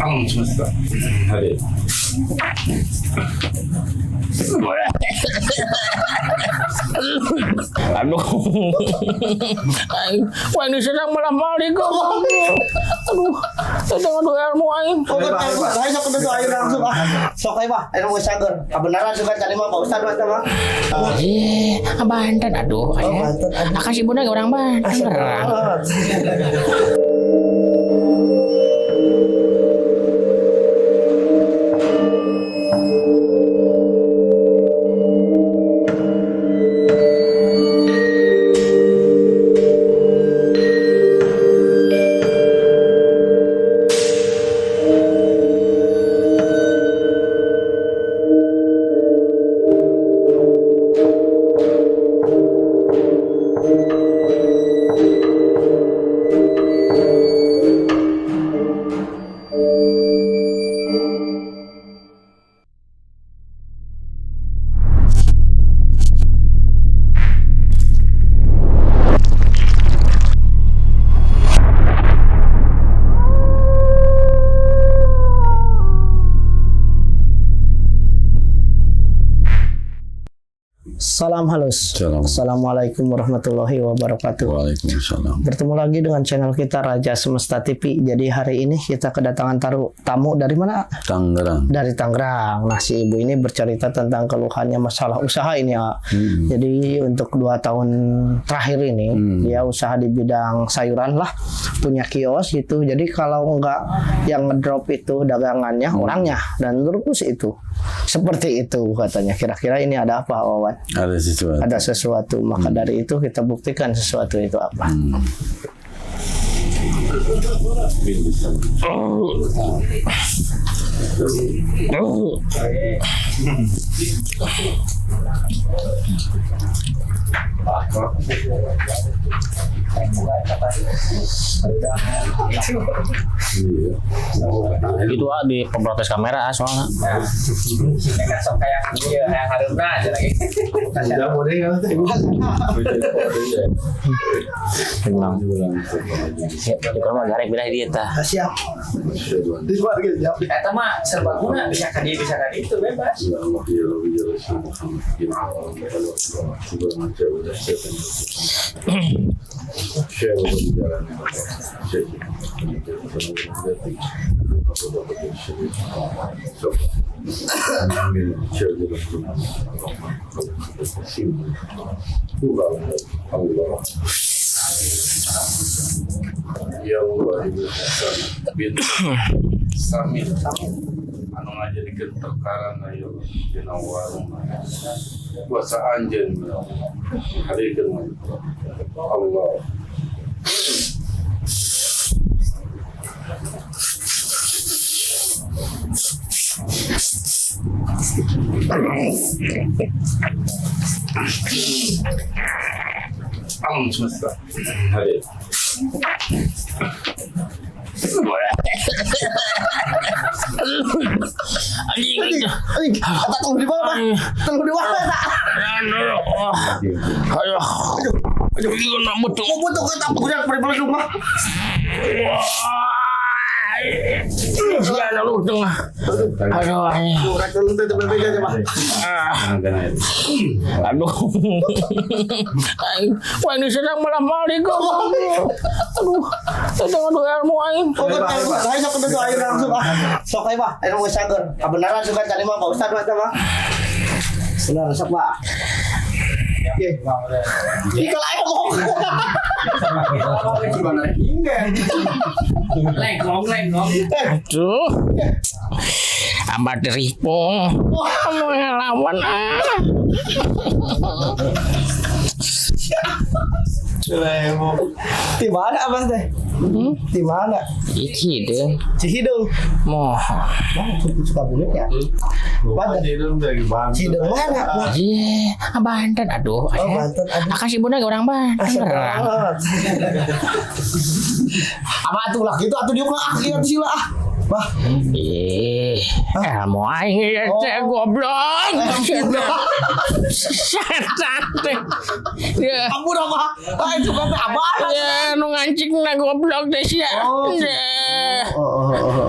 Alam semesta. Hari. Aduh. Wah ini sedang malam hari kok. Aduh. Sedang adu ilmu aing. Ayo sok kudu ayo langsung ah. Sok ayo Pak, ayo geus sager. Kabenaran suka cari mah Pak Ustaz mah teh mah. Banten aduh. Makasih bunda orang Banten. Salam halus. Assalamualaikum warahmatullahi wabarakatuh. Waalaikumsalam. Bertemu lagi dengan channel kita Raja Semesta TV. Jadi hari ini kita kedatangan tamu dari mana? Tangerang. Dari Tangerang. Nah si ibu ini bercerita tentang keluhannya masalah usaha ini ya. Jadi untuk 2 tahun terakhir ini dia usaha di bidang sayuran lah, punya kios gitu. Jadi kalau nggak yang ngedrop itu dagangannya orangnya dan terus itu seperti itu katanya. Kira-kira ini ada apa Wawan? Ada sesuatu. Maka dari itu kita buktikan sesuatu itu apa. Itu di pemprotes kamera soalnya. Sok kayak yang harusnya aja lagi. Tidak boleh kan? Tenang. Itu mah garek bilah dia tah. Siap. Eta mah serbaguna bisa kan dia bisa kan itu bebas. Ya Allah ibu bin Samit anu ngajadikeun perkara ayo dina warung puasa anjeun harikeun Allah. Alam semesta. Hari. Tunggu di bawah. Tunggu di bawah. Ayo. Ini nak betul. Mau butuh kata budak peribadi rumah. Ya lalu tengah. Aduh. Kurang dulu itu berbeda aja Pak. Aduh. Wah ini sedang malam hari kok. Aduh. Sedang adu ilmu aing. Ayo sok kudu ayo langsung ah. Sok ayo Pak, ayo geus sager. Kabenaran suka cari mah Pak Ustaz mah teh mah. Benar sok Pak. Oke. Ikal ayo mau. Lengkong. Aduh. Ambat ripo. Mau ngelawan Di mana Abang teh? Di mana? Cihidung. Cihidung. Moh. Suka bulik ya? Mana? Cihidung dari Banten. Cihidung mana? Banten aduh. Banten. Makasih bunda orang Banten. Apa tuh lah gitu atuh dia mah ah lihat sila ah. Bah. Ilmu aing ya teh goblok. Setan teh. Ya. Ampun apa? Itu kan abah. Ya nu ngancing na goblok teh sia.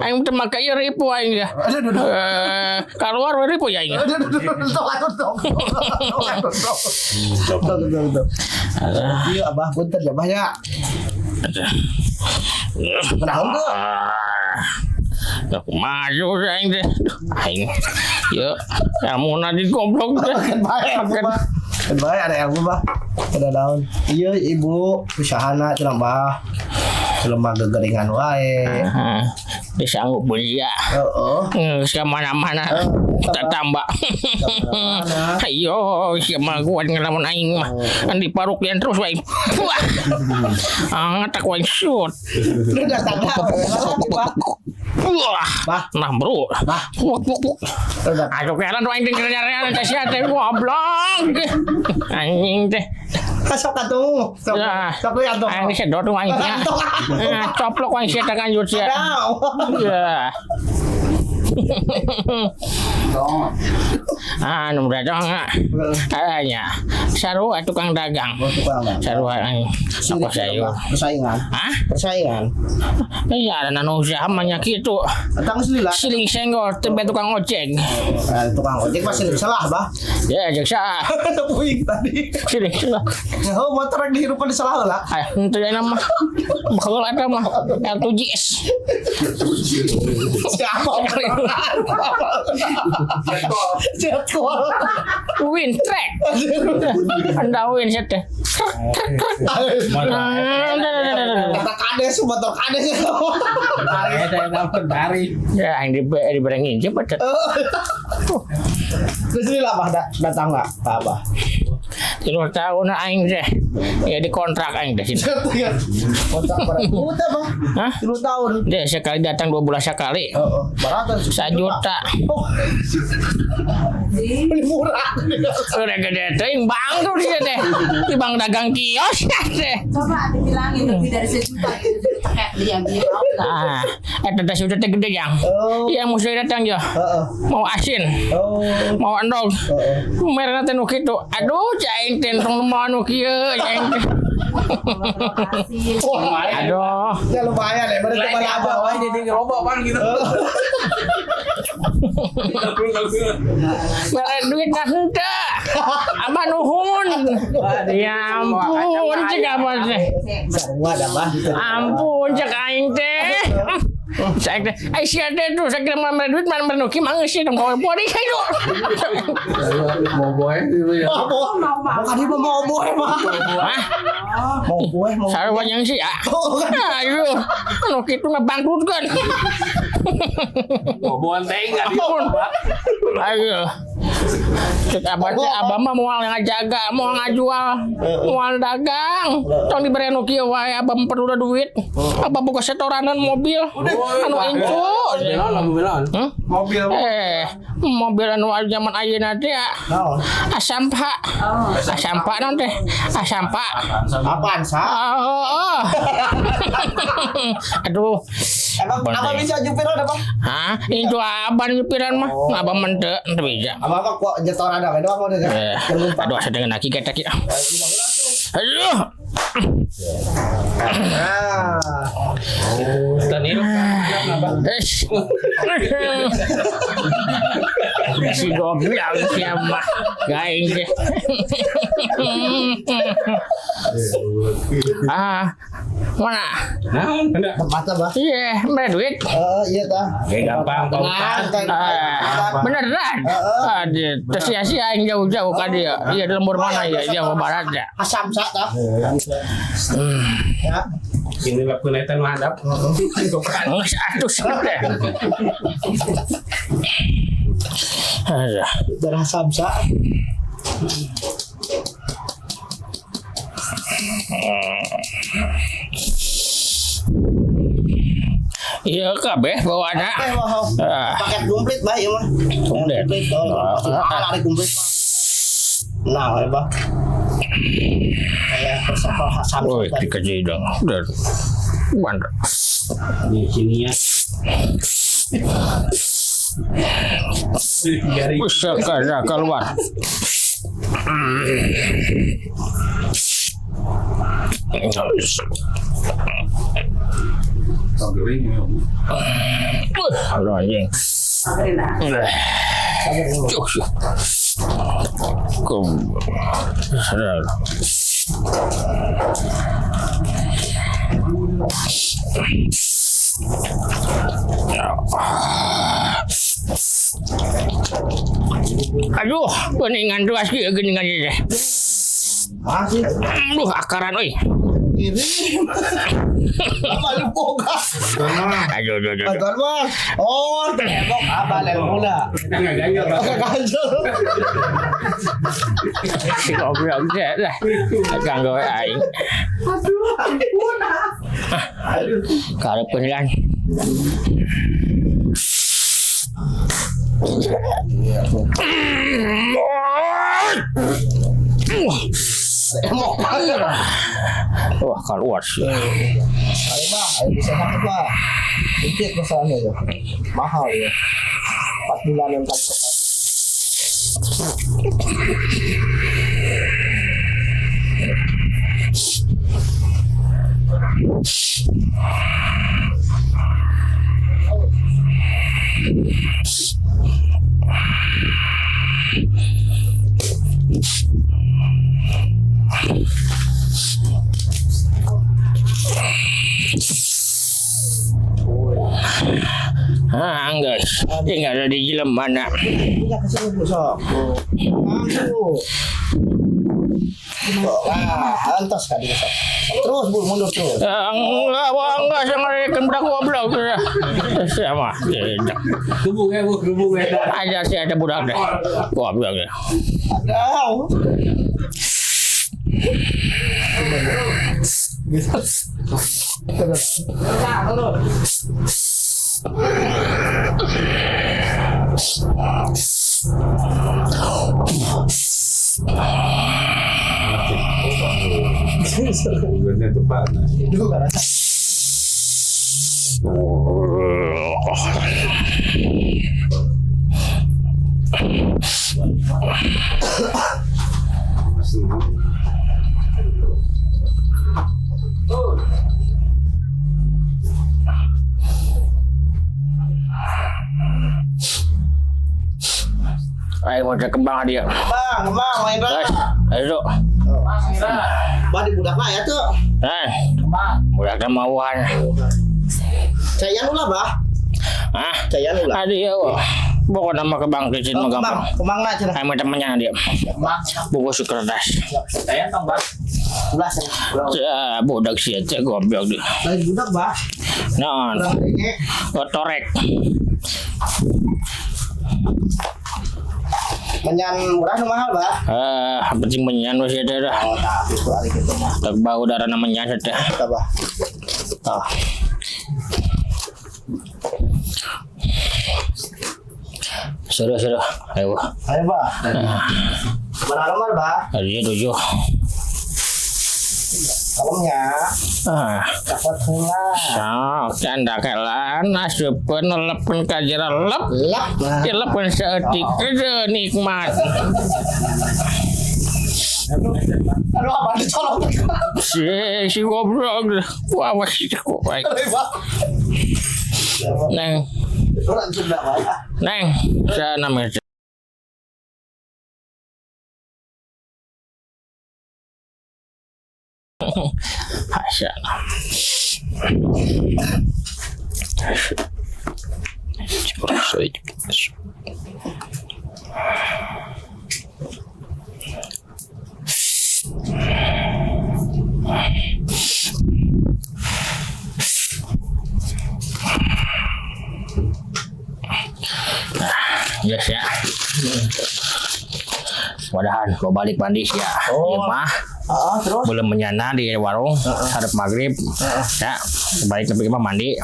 Aing teh make ieu ripu aing ya. Keluar we ripu ya aing. Iya abah punten ya abah ya. Kenaon tuh? Aku maju aing teh. Aing. Yo, kamu nadi goblok teh. Kan bae ada ilmu bah. Ada daun. Iya ibu usahana cenah bah. Lemah gegeringan wae. Disanggup belia. Heeh. Ke mana-mana kita tambah. Ayo, siapa kuat ngelamun aing mah. Kan diparukian terus wae. Tak wae shoot. Udah tangga. Wah, nah bro. Aduh kalian doain dengerin teh sia teh goblok. Anjing teh. Sok atuh. Sok lihat dong. Aing sedot wae nya. Coplok wae sia tekan jut sia. Ya. Anu dagang kayaknya sarua tukang dagang. Sarua apa sayur persaingan. Hah? Persaingan. Iya ada nanu usaha manya kitu. Datang selila. Siling senggol tembe tukang ojek. Tukang ojek masih salah, Bah. Ya jeung sa. Puing tadi. Siling salah. Oh, motor yang dihirupan salah lah. Henteu nama. Bakal eta mah L2GS. Siapa? Jadwal. Win track. Anda win sia teh. Kata kades motor kades. Ya yang diberengin cepet. Terus ini lah datang nggak apa? 3 tahun aing teh. Ya dikontrak aing teh sini. Kontrak berapa, Bang? Hah? 3 tahun. Dia sekali datang 2 bulan sekali. Berapa? 1 juta. Beli murah. Udah gede teuing bangkrut dia teh. Di bang dagang kios teh. Coba dibilangin lebih dari 1 juta gitu kayak dia. Eta teh sudah teh gede yang. Yang mesti datang ya. Mau asin. Mau endog. Mereka teh nu kitu. Aduh, cai teh tong mau anu kieu cai. Aduh. Ya lumayan ya, berarti cuma laba wae jadi ngerobok Bang gitu. Mere duit dah henteu. Abah nuhun. Ya ampun cek apa teh. Sarua dah Bang. Ampun cek aing teh. Saya teh, ai sia teh tuh saya kira mana duit mana menuki manggeus sih tong bawa body kai do. Mau boy gitu ya. Bukan dia mau boy mah. Hah? Mau boy mau. Sarua yang sih ya. Aduh, anu kitu mah bangkrutkeun. Boboan teh enggak Ayo. Cek abah teh abah mah moal ngajaga, moal ngajual, moal dagang. Tong dibere anu kieu wae abah perlu duit. Abah boga setoranan mobil. Anu incu. mobil. Mobil anu zaman ayeuna teh Asampa. Asampa naon teh? Asampa. Apaan sa? Aduh. Emang apa bisa jupiran apa? Hah? Itu abah jupiran mah. Abah mente teu bisa. Apa kok nyetor ada doang udah. Aduh asa dengan laki kita kita. Aduh. Tani Si goblok siapa? Gaing deh. Mana? Mata bah. Iya, bener duit. Iya dah. gampang Beneran. Terus sia-sia yang jauh-jauh kan dia. Iya di lembur mana ya? Jawa Barat ya. Asamsa dah. Ya. ini lah penelitian hadap. Nges atus teh. Ada. Darah samsa. Iya kabeh bawaana. Paket komplit bah ieu mah. Komplit. Lari komplit. Nah, bah. Kayak persapal Hasan. Woi, dikaji dong. Dan bandar. Ini sini ya. Bisa kada keluar. Aduh anjing. Sadar. Aduh, peningan tuh asli geningan ini. Masih Aduh, akaran euy. ini. Balik boga. Aduh. Bantuan bang. Oh, tembok balik bola. Enggak ganjel. Ganjel. Si goblok deh lah. Ganggu aing. Aduh. Karepeun kan. Wah, keluar sih. Ayo bang, ayo bisa pakai bang. Dikit masalahnya ya. Mahal ya. 4 bulan yang pakai. Ah, guys. Tinggal ada di jalan mana? Punya kesini bu sok. Kamu. Nah, lantas kan dia sok. Terus bu mundur terus. Enggak, sengaja berak goblok sudah. Sama. Gubung ya, Bu. Gubung ya. Ada sih ada budak deh. Goblok ya. Ada. Bener tepat. Itu kan. Ayo mau cek kembang dia. Bang, main Guys, ayo. Badi budak lah ya tuh. Budak mauan. Cayan ulah bah. Hah? Cayan ulah. Ada ya, pokok nama kebang kecil mah gampang. Kemang lah cina. Kayak temannya dia. Bungkus kertas. Saya tong bang. Ulah. Ya, budak sih cek goblok dia. Lagi budak bah. Non, Ini. torek. Menyan murah nu mahal bah. Penting menyan masih ada dah. Oh, tapi itu hari gitu mah. Tak bau darah namanya saja. Kita bah. Tah. Suruh. Ayo. Ayo bah. Berapa lembar bah? Ada 7. Kalemnya dapat pula. Canda kelan asupeun lepen kajera lep. Dilepen seetik aja nikmat. Aduh apa dicolok. Si goblok. Wah, masih kok baik. Neng, Orang Sunda bah. saya namanya. Hasya. Yes ya. Mudahan kau balik mandi sih ya. Oh. Iya mah. Terus Belum menyana di warung. Hadap maghrib. Ya. baik tapi mah mandi.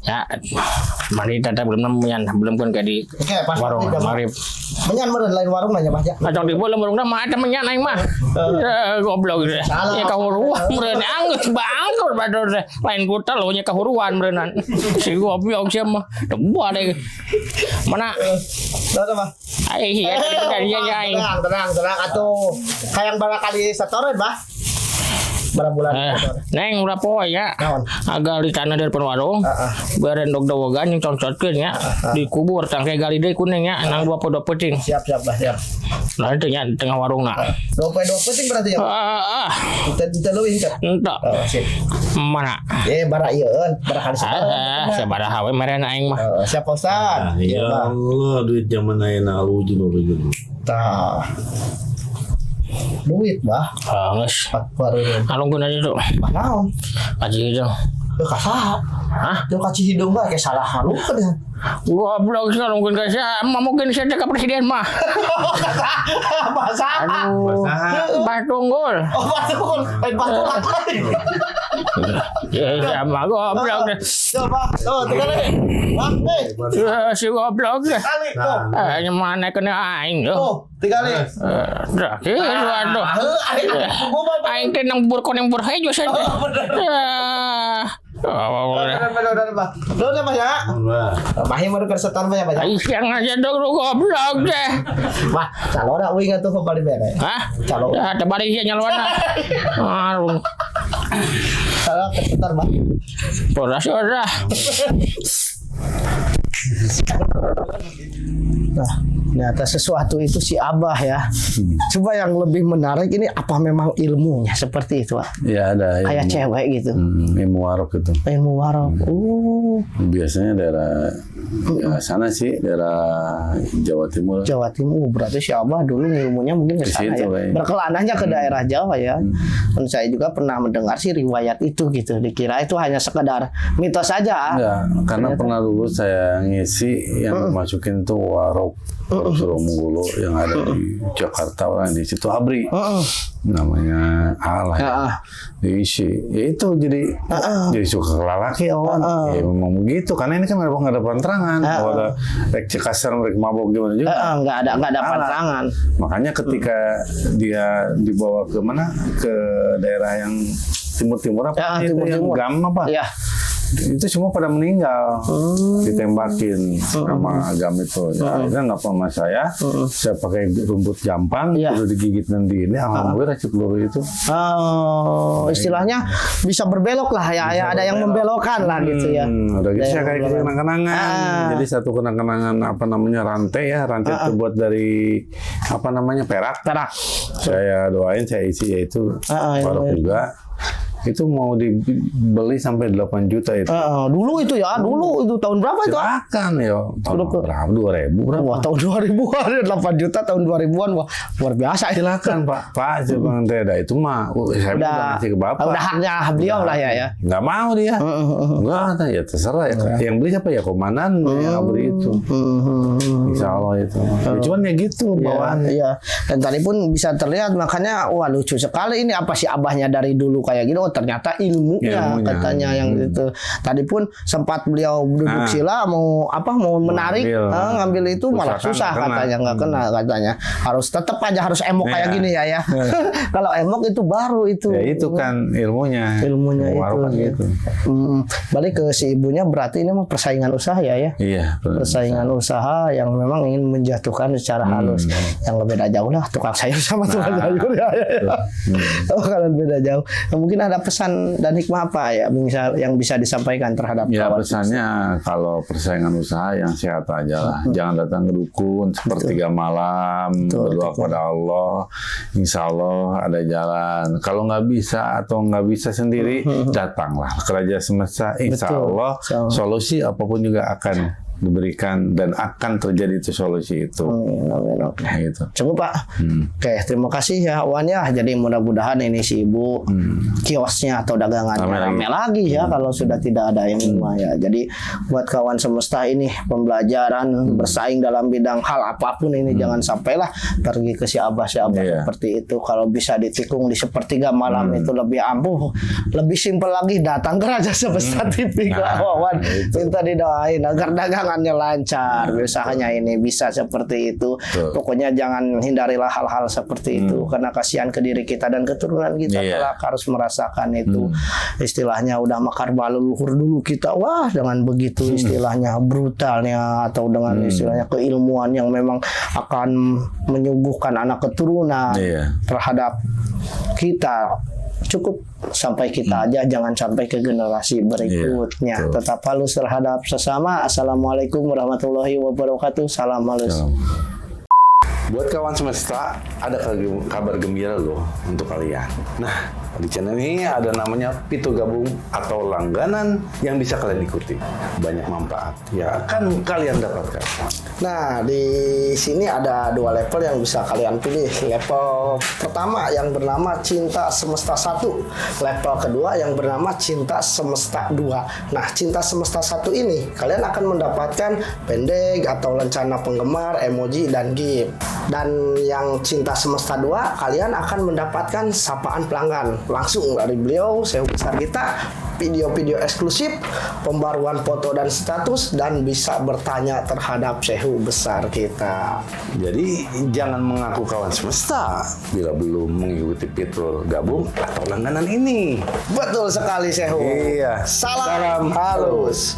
Ya, mandi tata belum kan kayak di Oke, pas warung nanti jam- maghrib. Menyan meureun lain warung nanya Mas ya. Acong di bola burung mah ada menyan aing mah. Goblok gitu. Salah. Ya kahuruan meureun anggeus bangkur bador teh. Lain kutal lo nya kahuruan meureunan. Si goblok sia mah. Debu ada. Mana? Udah mah. Ai ya ya aing. Tenang atuh. Hayang barakali satoreun Bah. Berapa bulan? Neng udah poe ya. Naon? Agak di tanah dari warung. Beren dog dawagan yang concotkeun ya. Dikubur tangke gali deui kuning ya. Nang 22 peuting. Siap Bah, siap. Nah itu nya di tengah warungna. 22 penting berarti ya. Kita leuwih kan. Entok. Oh, sip. Mana? Bara ieueun, barakali satoreun. Sabaraha we merena aing mah. Siap Pak Ustaz. Ya Bah. Allah, duit zaman ayeuna alujun urujun. Tah. Duit Bah. Geus. 40.000. Alungkeun aja tuh. Bah naon? Aji itu. Teu kasaha. Hah? Teu kaci hidung bae ke salah halukeun ya. Goblok sih alungkeun ka sia. Mungkin sia teh ka presiden mah. Bahasa. Aduh. Bas tunggul. Oh, batul. Batul lagi. Ya mah goblok deh. Coba. Tuh, tinggal nih. Wah, nih. Si goblok deh. Kali. Tuh. Mana kena aing yo. Tuh, tinggal nih. Dah, aduh. Aing teh nang bur koneng bur hae saja. Udah, Pak. Udah, Pak ya. Mahi mau ke setan Pak ya, Pak. Aing siang aja dong lu goblok deh. Wah, calo dah uing atuh ke bari bere. Hah? Calo. Ya, ada balik sia nyalwana. Aduh. Calo ke setan, Pak. Poras ora. Nah, ternyata sesuatu itu si Abah ya. Coba yang lebih menarik ini apa memang ilmunya seperti itu, Pak? Ya ada. Kayak cewek gitu. Ilmu warok itu. Ilmu warok. Biasanya daerah ya sana sih, daerah Jawa Timur. Jawa Timur. Berarti si Abah dulu ilmunya mungkin ke sana situ, ya. kayaknya. Berkelananya ke daerah Jawa ya. Dan saya juga pernah mendengar sih riwayat itu gitu. Dikira itu hanya sekedar mitos saja. Enggak, karena pernah dulu saya ngisi yang masukin tuh warok Suromunggolo yang ada di Jakarta, orang di situ Abri. Namanya Allah ya. Diisi. Ya itu jadi suka ke lalaki ya. Ya memang begitu karena ini kan nggak ada penerangan. Kalau ada rek kasar mereka mabok gimana juga. Nggak ada penerangan. Makanya ketika dia dibawa ke mana, ke daerah yang timur-timur apa itu yang Gam apa? Iya. Itu semua pada meninggal, ditembakin sama Agam itu. Ya, akhirnya nggak sama saya pakai rumput jampang, udah digigit nanti ini, alhamdulillah racik peluru itu. Istilahnya bisa berbelok lah ya, ya ada yang membelokkan lah gitu ya. Udah gitu saya kayak kenang-kenangan. Jadi satu kenang-kenangan apa namanya rantai terbuat dari apa namanya perak. Saya doain, saya isi yaitu warok juga. Itu mau dibeli sampai 8 juta itu. Dulu itu ya, dulu itu tahun berapa itu? Silakan ya. Tahun berapa? 2000 berapa? Wah, tahun 2000-an, 8 juta tahun 2000-an. Wah, luar biasa. Silakan Pak. Pak, Bang Teda itu mah saya udah ngasih ke Bapak. Udah haknya beliau lah ya. Nggak mau dia. Enggak, ya terserah ya. Yang beli siapa ya? Komandan yang beli itu. Insya Allah itu. Cuman ya gitu bawaannya. Iya. Dan tadi pun bisa terlihat, makanya wah lucu sekali ini apa sih Abahnya dari dulu kayak gini. Ternyata ilmunya katanya yang itu. Tadi pun sempat beliau duduk sila mau menarik ngambil itu malah susah katanya, nggak kena katanya. Harus tetap aja harus emok kayak gini ya. Kalau emok itu baru itu. Ya itu kan ilmunya. Ilmunya itu. Kan gitu. Balik ke si ibunya berarti ini memang persaingan usaha ya. Iya. Persaingan usaha yang memang ingin menjatuhkan secara halus. Yang beda jauh lah tukang sayur sama tukang sayur ya. Kalau beda jauh. Mungkin ada pesan dan hikmah apa ya yang bisa disampaikan terhadap pesannya kalau persaingan usaha yang sehat aja lah. Jangan datang ke dukun sepertiga malam, berdoa kepada Allah, insya Allah ada jalan. Kalau nggak bisa atau nggak bisa sendiri, datanglah ke Raja Semesta, insya Allah solusi apapun juga akan diberikan dan akan terjadi itu solusi itu. Amin. Oke. Nah, gitu. Cukup Pak. Oke, terima kasih ya Wan ya. Jadi mudah-mudahan ini si Ibu kiosnya atau dagangannya rame lagi ya kalau sudah tidak ada ini mah ya. Jadi buat kawan semesta ini pembelajaran bersaing dalam bidang hal apapun ini jangan sampailah pergi ke si Abah Iya. seperti itu. Kalau bisa ditikung di sepertiga malam itu lebih ampuh, lebih simpel lagi datang ke Raja Semesta TV Wan. Minta didoain agar dagangannya lancar, usahanya ini bisa seperti itu. Pokoknya jangan hindarilah hal-hal seperti itu karena kasihan ke diri kita dan keturunan kita kelak harus merasakan itu. Istilahnya udah makar leluhur dulu kita, wah dengan begitu istilahnya brutalnya atau dengan istilahnya keilmuan yang memang akan menyuguhkan anak keturunan terhadap kita. Cukup sampai kita aja, jangan sampai ke generasi berikutnya. Tetap halus terhadap sesama. Assalamualaikum warahmatullahi wabarakatuh. Salam halus. Buat kawan semesta, ada kabar gembira loh untuk kalian. Nah, di channel ini ada namanya Pitu Gabung atau langganan yang bisa kalian ikuti. Banyak manfaat yang akan kalian dapatkan. Nah, di sini ada 2 level yang bisa kalian pilih. Level pertama yang bernama Cinta Semesta 1. Level kedua yang bernama Cinta Semesta 2. Nah, Cinta Semesta 1 ini kalian akan mendapatkan pendek atau lencana penggemar, emoji, dan gift. Dan yang Cinta Semesta 2 kalian akan mendapatkan sapaan pelanggan langsung dari beliau, Sehu Besar kita, video-video eksklusif, pembaruan foto dan status, dan bisa bertanya terhadap Sehu Besar kita. Jadi jangan mengaku kawan semesta bila belum mengikuti Pitu Gabung atau langganan ini. Betul sekali Sehu. Iya. Salam halus.